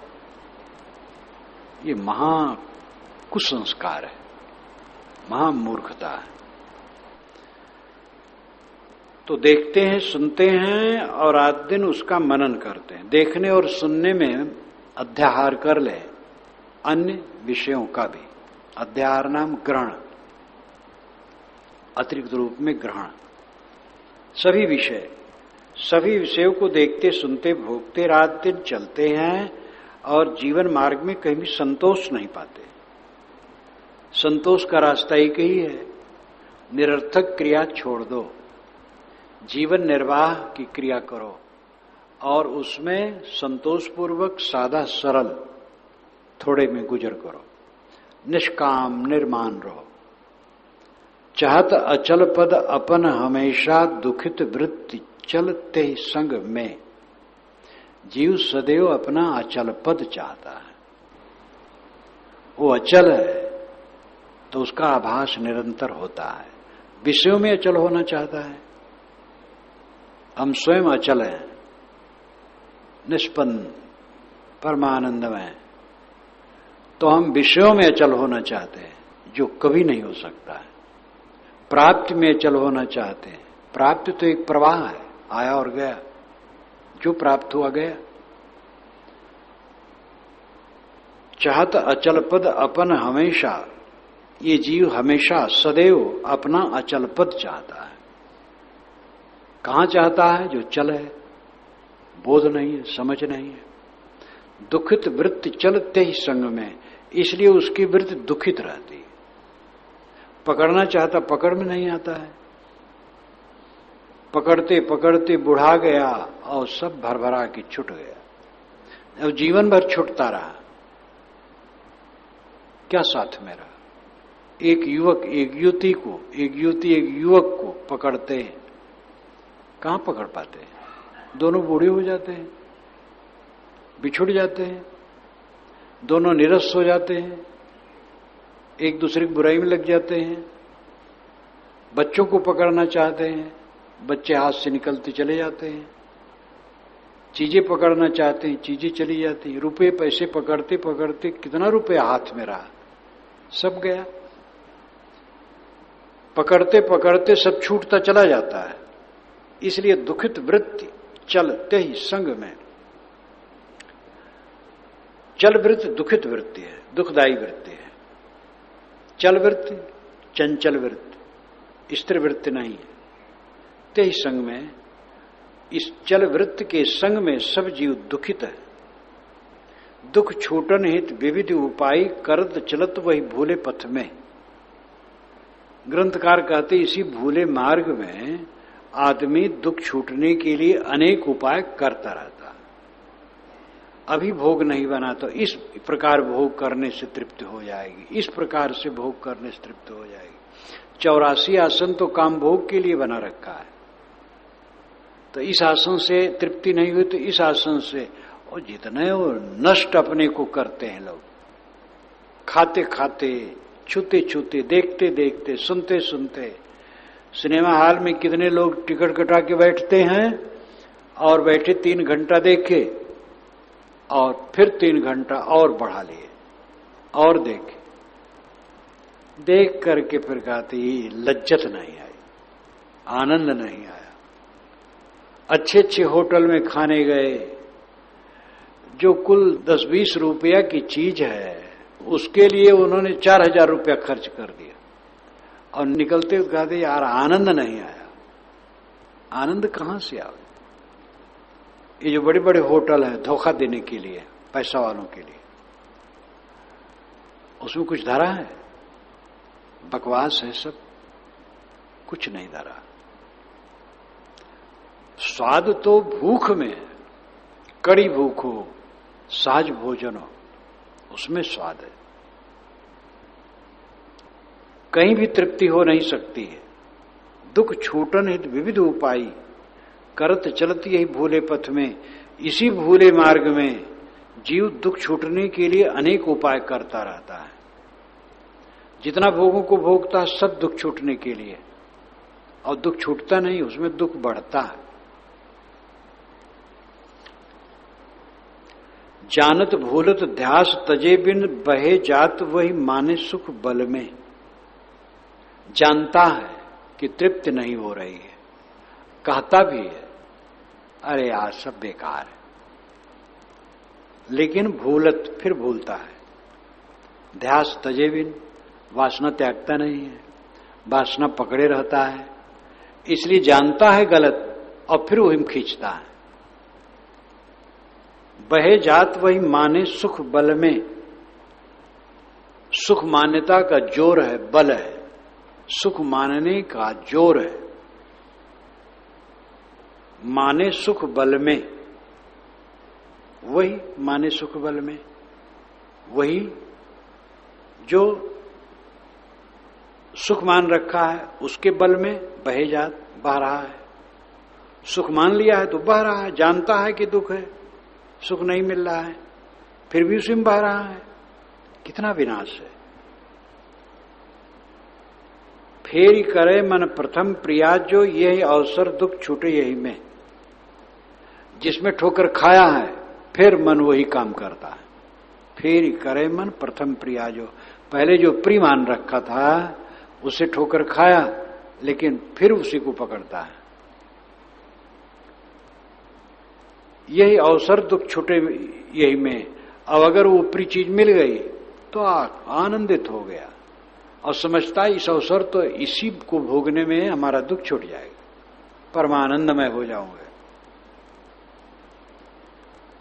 ये महा कुसंस्कार है, महामूर्खता है। तो देखते हैं, सुनते हैं और रात दिन उसका मनन करते हैं। देखने और सुनने में अध्याहार कर ले अन्य विषयों का भी। अध्याहार नाम ग्रहण, अतिरिक्त रूप में ग्रहण। सभी विषयों को देखते सुनते भोगते रात दिन चलते हैं और जीवन मार्ग में कहीं भी संतोष नहीं पाते। संतोष का रास्ता एक ही है, निरर्थक क्रिया छोड़ दो, जीवन निर्वाह की क्रिया करो और उसमें संतोषपूर्वक सादा सरल थोड़े में गुजर करो, निष्काम निर्माण रहो। चाहत अचल पद अपन हमेशा दुखित वृत्ति चलते संग में। जीव सदैव अपना अचल पद चाहता है। वो अचल है तो उसका आभास निरंतर होता है। विषयों में अचल होना चाहता है। हम स्वयं अचल हैं, निष्पन्न परमानंदमय, तो हम विषयों में अचल होना चाहते हैं जो कभी नहीं हो सकता है। प्राप्ति में अचल होना चाहते हैं। प्राप्ति तो एक प्रवाह है, आया और गया, जो प्राप्त हुआ गया। चाहत अचल पद अपन हमेशा, ये जीव हमेशा सदैव अपना अचल पद चाहता है। कहां चाहता है? जो चल है, बोध नहीं है, समझ नहीं है। दुखित वृत्ति चलते ही संग में, इसलिए उसकी वृत्ति दुखित रहती है। पकड़ना चाहता, पकड़ में नहीं आता है। पकड़ते पकड़ते बुढ़ा गया और सब भरभरा के छूट गया। अब जीवन भर छूटता रहा, क्या साथ में रहा? एक युवक एक युवती को, एक युवती एक युवक को पकड़ते हैं, कहां पकड़ पाते हैं? दोनों बूढ़े हो जाते हैं, बिछुड़ जाते हैं, दोनों निरस हो जाते हैं, एक दूसरे की बुराई में लग जाते हैं। बच्चों को पकड़ना चाहते हैं, बच्चे हाथ से निकलते चले जाते हैं। चीजें पकड़ना चाहते हैं, चीजें चली जाती हैं। रुपए पैसे पकड़ते पकड़ते कितना रुपया हाथ में रहा, सब गया। पकड़ते पकड़ते सब छूटता चला जाता है। इसलिए दुखित वृत्ति चलते ही संग में, चल वृत्ति दुखित वृत्ति है, दुखदायी वृत्ति है। चल वृत्ति चंचल वृत्ति, स्थिर वृत्ति नहीं है। ते ही संग में, इस चल वृत्ति के संग में सब जीव दुखित है। दुख छूटन हित विविध उपाय करत चलत वही भूले पथ में। ग्रंथकार कहते इसी भूले मार्ग में आदमी दुख छूटने के लिए अनेक उपाय करता रहता। अभी भोग नहीं बना तो इस प्रकार भोग करने से तृप्ति हो जाएगी, इस प्रकार से भोग करने से तृप्ति हो जाएगी। 84 आसन तो काम भोग के लिए बना रखा है, तो इस आसन से तृप्ति नहीं हुई तो इस आसन से, और जितने वो नष्ट अपने को करते हैं लोग, खाते खाते, छूते छूते, देखते देखते, सुनते सुनते। सिनेमा हॉल में कितने लोग टिकट कटा के बैठते हैं और बैठे 3 घंटा देखे और फिर 3 घंटा और बढ़ा लिए और देखे, देख करके फिर कहते लज्जत नहीं आई, आनंद नहीं आया। अच्छे अच्छे होटल में खाने गए, जो कुल 10-20 रुपया की चीज है उसके लिए उन्होंने 4000 रुपया खर्च कर दिया और निकलते कहते यार आनंद नहीं आया। आनंद कहां से आवे? ये जो बड़े बड़े होटल है धोखा देने के लिए, पैसा वालों के लिए, उसमें कुछ धरा है? बकवास है सब, कुछ नहीं धरा। स्वाद तो भूख में, कड़ी भूख हो, सहज भोजन हो, उसमें स्वाद है। कहीं भी तृप्ति हो नहीं सकती है। दुख छूटन हित विविध उपाय करत चलती यही भूले पथ में। इसी भूले मार्ग में जीव दुख छूटने के लिए अनेक उपाय करता रहता है। जितना भोगों को भोगता है सब दुख छूटने के लिए, और दुख छूटता नहीं, उसमें दुख बढ़ता है। जानत भूलत ध्यास तजे बिन बहे जात वही माने सुख बल में। जानता है कि तृप्ति नहीं हो रही है, कहता भी है अरे आज सब बेकार है, लेकिन भूलत फिर भूलता है। ध्यास तजे बिन, वासना त्यागता नहीं है, वासना पकड़े रहता है, इसलिए जानता है गलत और फिर वही खींचता है। बहे जात वही माने सुख बल में। सुख मान्यता का जोर है, बल है, सुख मानने का जोर है। माने सुख बल में, वही माने सुख बल में, वही जो सुख मान रखा है उसके बल में बहे जात बह रहा है। सुख मान लिया है तो बह रहा है, जानता है कि दुख है, सुख नहीं मिल रहा है, फिर भी उसी में बह रहा है। कितना विनाश है। फेरी करे मन प्रथम प्रिया जो यही अवसर दुख छूटे यही में। जिसमें ठोकर खाया है फिर मन वही काम करता है। फेरी करे मन प्रथम प्रिया जो, पहले जो प्रिय मान रखा था उसे ठोकर खाया, लेकिन फिर उसी को पकड़ता है। यही अवसर दुख छूटे यही में। अब अगर वो प्रिय चीज मिल गई तो आनंदित हो गया और समझता है इस अवसर तो इसी को भोगने में हमारा दुख छूट जाएगा, परमानंदमय हो जाऊंगा।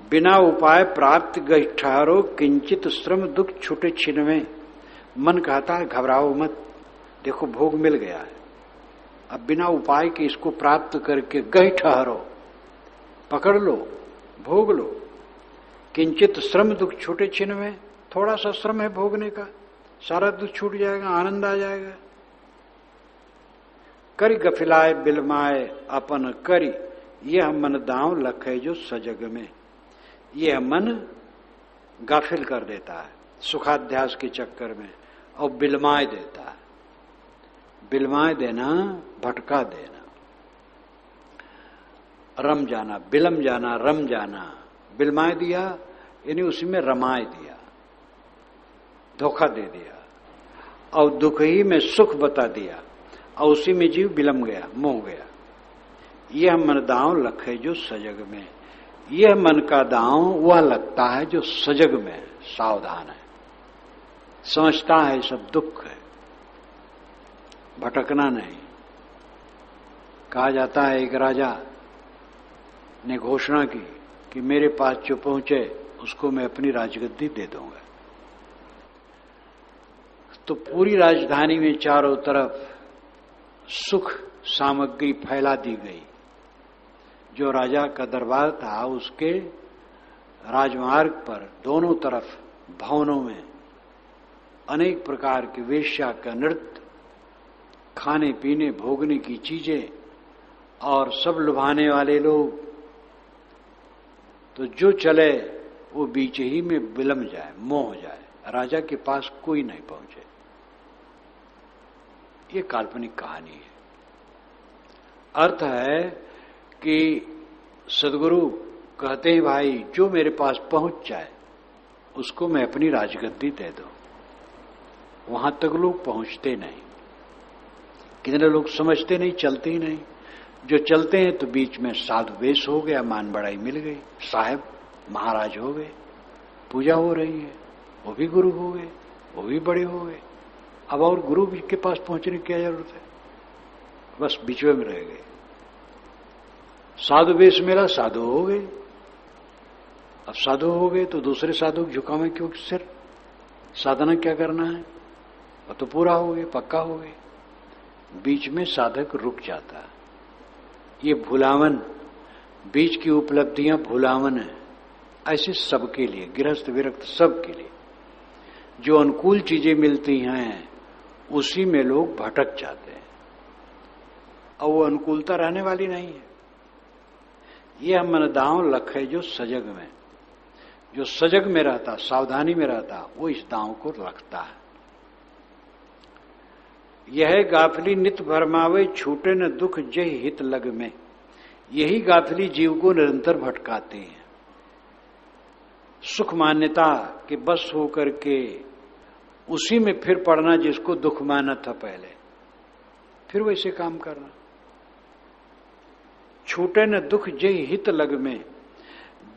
बिना उपाय प्राप्त गई ठहरो किंचित श्रम दुख छूटे छिन में। मन कहता है घबराओ मत, देखो भोग मिल गया है, अब बिना उपाय के इसको प्राप्त करके गई ठहरो, पकड़ लो, भोग लो। किंचित श्रम दुख छूटे छिन में, थोड़ा सा श्रम है भोगने का, सारा दुख छूट जाएगा, आनंद आ जाएगा। करी गफिलाए बिलमाए अपन करी, यह मन दांव लखे जो सजग में। यह मन गाफिल कर देता है सुखाध्यास के चक्कर में और बिलमाए देता है। बिलमाए देना, भटका देना, रम जाना, बिलम जाना, रम जाना। बिलमाए दिया यानी उसी में रमाए दिया, धोखा दे दिया, और दुख ही में सुख बता दिया और उसी में जीव बिलम गया, मोह गया। यह मन दांव लखे जो सजग में। यह मन का दांव वह लगता है जो सजग में है, सावधान है, समझता है सब दुख है, भटकना नहीं। कहा जाता है एक राजा ने घोषणा की कि मेरे पास जो पहुंचे उसको मैं अपनी राजगद्दी दे दूंगा। तो पूरी राजधानी में चारों तरफ सुख सामग्री फैला दी गई। जो राजा का दरबार था उसके राजमार्ग पर दोनों तरफ भवनों में अनेक प्रकार के वेश्या का नृत्य, खाने पीने भोगने की चीजें और सब लुभाने वाले लोग। तो जो चले वो बीच ही में विलम जाए, मोह जाए, राजा के पास कोई नहीं पहुंचे। ये काल्पनिक कहानी है। अर्थ है कि सदगुरु कहते हैं भाई जो मेरे पास पहुंच जाए उसको मैं अपनी राजगद्दी दे दूं। वहां तक लोग पहुंचते नहीं। कितने लोग समझते नहीं, चलते ही नहीं। जो चलते हैं तो बीच में साधु वेश हो गया, मान बढ़ाई मिल गई, साहब महाराज हो गए, पूजा हो रही है, वो भी गुरु हो गए, वो भी बड़े हो गए। अब और गुरु के पास पहुंचने की क्या जरूरत है, बस बीच में रह गए। साधु वेश मिला, साधु हो गए। अब साधु हो गए तो दूसरे साधु झुकावे क्यों सिर? साधना क्या करना है, वो तो पूरा हो गए, पक्का हो गए। बीच में साधक रुक जाता है। ये भुलावन, बीच की उपलब्धियां भुलावन है। ऐसे सबके लिए, गृहस्थ विरक्त सबके लिए जो अनुकूल चीजें मिलती हैं उसी में लोग भटक जाते हैं और वो अनुकूलता रहने वाली नहीं है। यह मन दांव लखे जो सजग में। जो सजग में रहता, सावधानी में रहता, वो इस दांव को रखता है। यह गाफिली नित भरमावे छूटे न दुख जय हित लग में। यही गाफिली जीव को निरंतर भटकाते हैं। सुख मान्यता के बस होकर के उसी में फिर पड़ना जिसको दुख माना था पहले, फिर वैसे काम करना। छूटे न दुख जय हित लग में।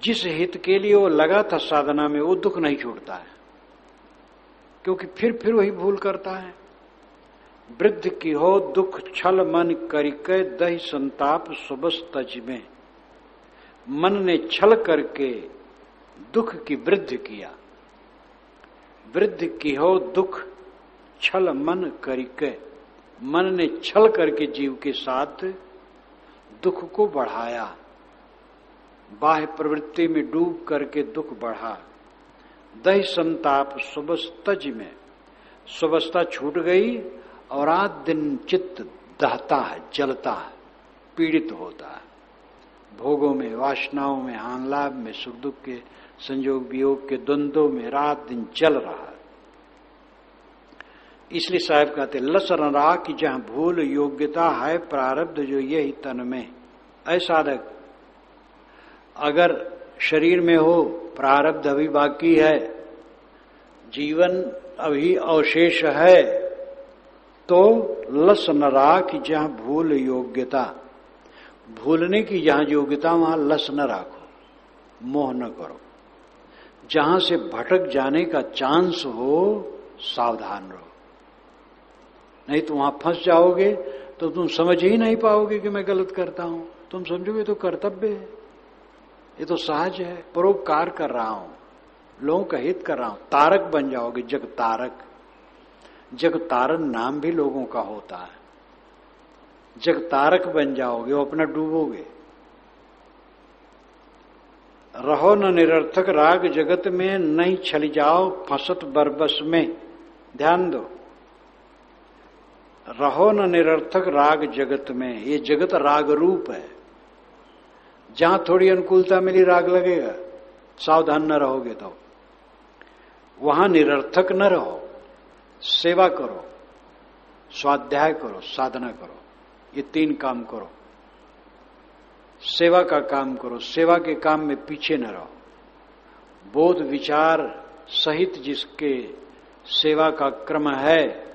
जिस हित के लिए वो लगा था साधना में वो दुख नहीं छूटता है, क्योंकि फिर वही भूल करता है। वृद्ध की हो दुख छल मन करिके दही संताप सुबस तज में। मन ने छल करके दुख की वृद्धि किया। वृद्ध की हो दुख छल मन करिके। मन ने छल करके जीव के साथ दुख को बढ़ाया, बाह्य प्रवृत्ति में डूब करके दुख बढ़ा। दही संताप सुबस तज में। सुबस्ता छूट गई और रात दिन चित्त दहता है, जलता है, पीड़ित होता है। भोगों में, वासनाओं में, हान लाभ में, सुख दुख के संयोग वियोग के द्वंद्वों में रात दिन जल रहा है। इसलिए साहब कहते लसन रहा कि जहां भूल योग्यता है प्रारब्ध जो यही तन में। ऐ साधक, अगर शरीर में हो प्रारब्ध अभी बाकी है, जीवन अभी अवशेष है, तो लस न राख जहां भूल योग्यता। भूलने की जहां योग्यता वहां लस न राखो, मोह न करो। जहां से भटक जाने का चांस हो सावधान रहो, नहीं तो वहां फंस जाओगे तो तुम समझ ही नहीं पाओगे कि मैं गलत करता हूं। तुम समझोगे तो कर्तव्य है, ये तो सहज है, परोपकार कर रहा हूं, लोगों का हित कर रहा हूं। तारक बन जाओगे, जग तारक। जग तारन नाम भी लोगों का होता है। जग तारक बन जाओगे, वो अपना डूबोगे। रहो न निरर्थक राग जगत में, नहीं छल जाओ फंसत बरबस में। ध्यान दो, रहो न निरर्थक राग जगत में। ये जगत राग रूप है। जहां थोड़ी अनुकूलता मिली राग लगेगा, सावधान न रहोगे तो। वहां निरर्थक न रहो, सेवा करो, स्वाध्याय करो, साधना करो। ये 3 काम करो। सेवा का काम करो, सेवा के काम में पीछे न रहो। बोध विचार सहित जिसके सेवा का क्रम है,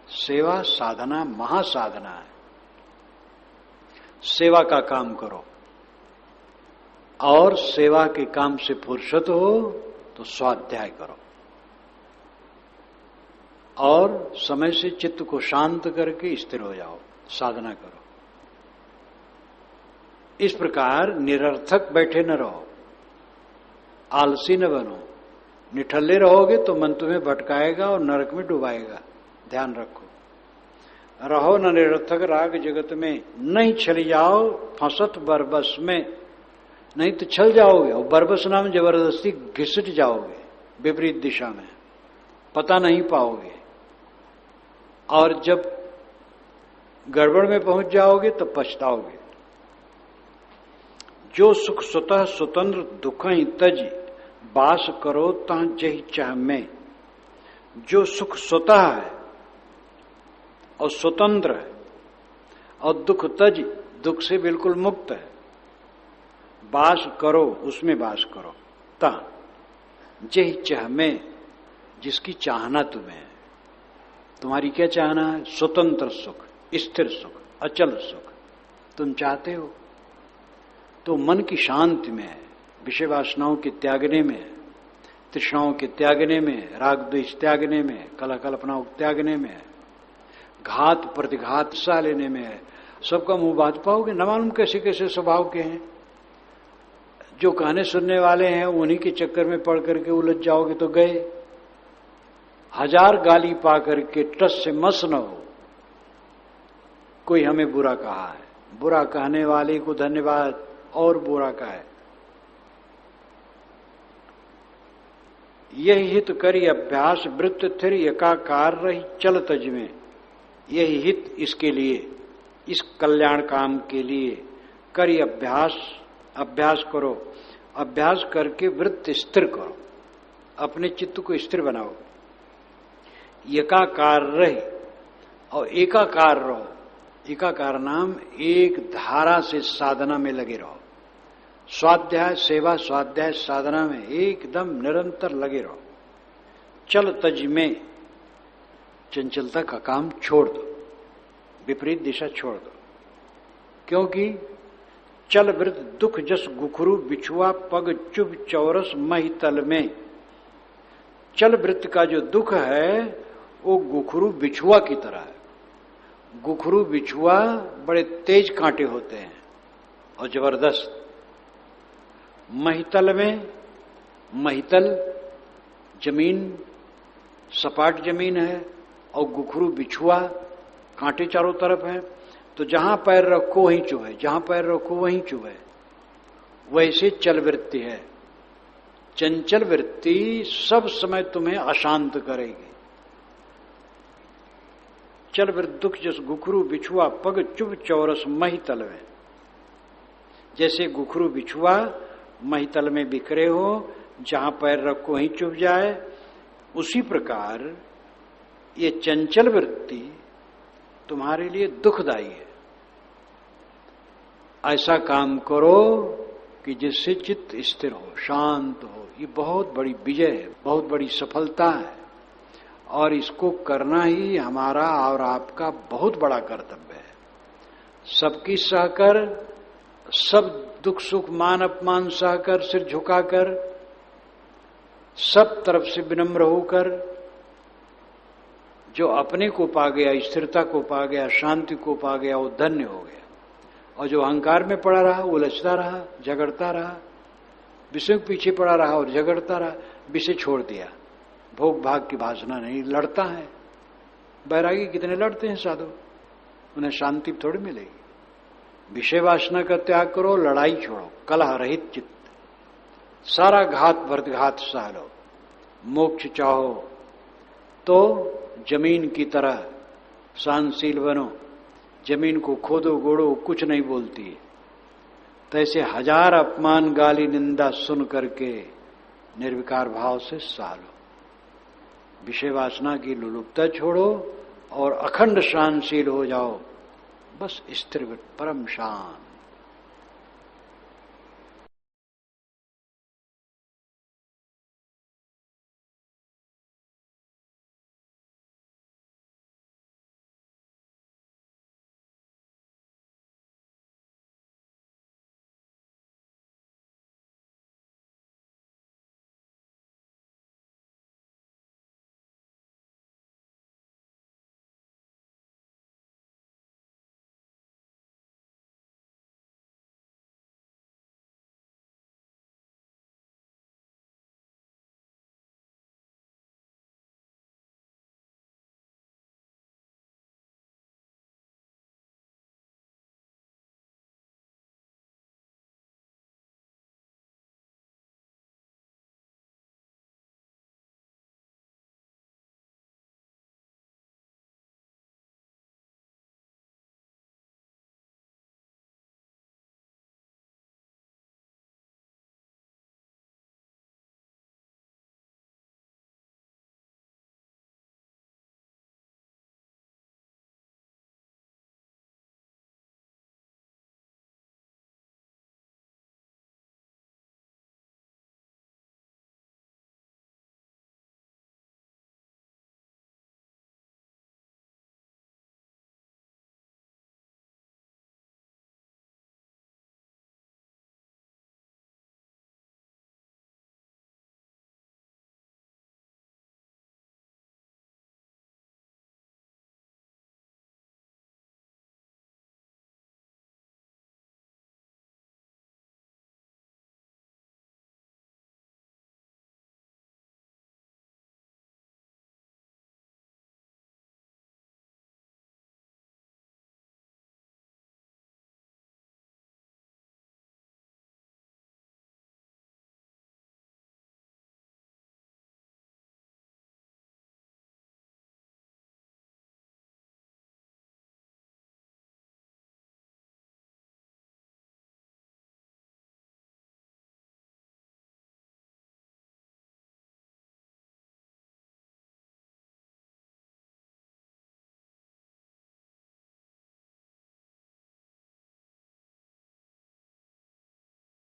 सेवा साधना महासाधना है। सेवा का काम करो, और सेवा के काम से फुर्सत हो तो स्वाध्याय करो, और समय से चित्त को शांत करके स्थिर हो जाओ, साधना करो। इस प्रकार निरर्थक बैठे न रहो, आलसी न बनो। निठल्ले रहोगे तो मन तुम्हें भटकाएगा और नरक में डुबाएगा। ध्यान रखो। रहो न निरर्थक राग जगत में, नहीं चली जाओ फंसत बरबस में। नहीं तो छल जाओगे, और बरबस नाम जबरदस्ती घिसट जाओगे विपरीत दिशा में, पता नहीं पाओगे। और जब गड़बड़ में पहुंच जाओगे तो पछताओगे। जो सुख स्वतः स्वतंत्र दुख ही तज, बास करो ता जही चाह में। जो सुख स्वतः है और स्वतंत्र है, और दुख तज, दुख से बिल्कुल मुक्त है, बास करो, उसमें बास करो। ता जही चाह में, जिसकी चाहना तुम्हें है। तुम्हारी क्या चाहना है? स्वतंत्र सुख, स्थिर सुख, अचल सुख तुम चाहते हो। तो मन की शांति में है, विषय वासनाओं के त्यागने में, तृष्णाओं के त्यागने में, राग द्वेष त्यागने में, कलह कल्पनाओं के त्यागने में, घात प्रतिघात सा लेने में है। सबका मुंह बात पाओगे। न मालूम कैसे कैसे स्वभाव के हैं। जो कहने सुनने वाले हैं उन्हीं के चक्कर में पड़ करके उलझ जाओगे तो गए। 1000 गाली पा करके टस से मस न हो। कोई हमें बुरा कहा है, बुरा कहने वाले को धन्यवाद, और बुरा कहे। यही हित करी अभ्यास, वृत्त थिर एकाकार रही चल तज में। यही हित, इसके लिए, इस कल्याण काम के लिए करी अभ्यास, अभ्यास करो। अभ्यास करके वृत्त स्थिर करो, अपने चित्त को स्थिर बनाओ। एकाकार रहे और एकाकार रहो। एकाकार नाम एक धारा से साधना में लगे रहो। स्वाध्याय सेवा, स्वाध्याय साधना में एकदम निरंतर लगे रहो। चल तज में, चंचलता का काम छोड़ दो, विपरीत दिशा छोड़ दो। क्योंकि चल वृत दुख जस गुखरू बिछुआ पग चुभ चौरस मही तल में। चल वृत्त का जो दुख है वो गुखरू बिछुआ की तरह है। गुखरू बिछुआ बड़े तेज कांटे होते हैं और जबरदस्त। महितल में, महितल जमीन सपाट जमीन है और गुखरू बिछुआ कांटे चारों तरफ है। तो जहां पैर रखो वहीं चुभे, जहां पैर रखो वहीं चुभे। वैसे चल वृत्ति है। चंचल वृत्ति सब समय तुम्हें अशांत करेगी। चल वृत्त दुख जस गुखरू बिछुआ पग चुभ चौरस महितल में। जैसे गुखरू बिछुआ महितल में बिखरे हो, जहां पैर रखो वहीं चुभ जाए, उसी प्रकार ये चंचल वृत्ति तुम्हारे लिए दुखदायी है। ऐसा काम करो कि जिससे चित्त स्थिर हो, शांत हो। ये बहुत बड़ी विजय है, बहुत बड़ी सफलता है, और इसको करना ही हमारा और आपका बहुत बड़ा कर्तव्य है। सबकी सहकर, सब दुख सुख मान अपमान सहकर, सिर झुकाकर, सब तरफ से विनम्र होकर, जो अपने को पा गया, स्थिरता को पा गया, शांति को पा गया, वो धन्य हो गया। और जो अहंकार में पड़ा रहा, उलझता रहा, झगड़ता रहा, विषय के पीछे पड़ा रहा और झगड़ता रहा, विषय छोड़ दिया, भोग भाग की भाषणा नहीं, लड़ता है। बैरागी कितने लड़ते हैं साधु, उन्हें शांति थोड़ी मिलेगी। विषय वासना का त्याग करो, लड़ाई छोड़ो, कलह रहित चित्त, सारा घात प्रतिघात सह लो, मोक्ष चाहो, तो जमीन की तरह शांतशील बनो। जमीन को खोदो गोड़ो, कुछ नहीं बोलती है। तो ऐसे 1000 अपमान गाली निंदा सुन करके निर्विकार भाव से सालो। विषय वासना की लुलुपता छोड़ो और अखंड शांतशील हो जाओ। बस स्थिर परम शांत।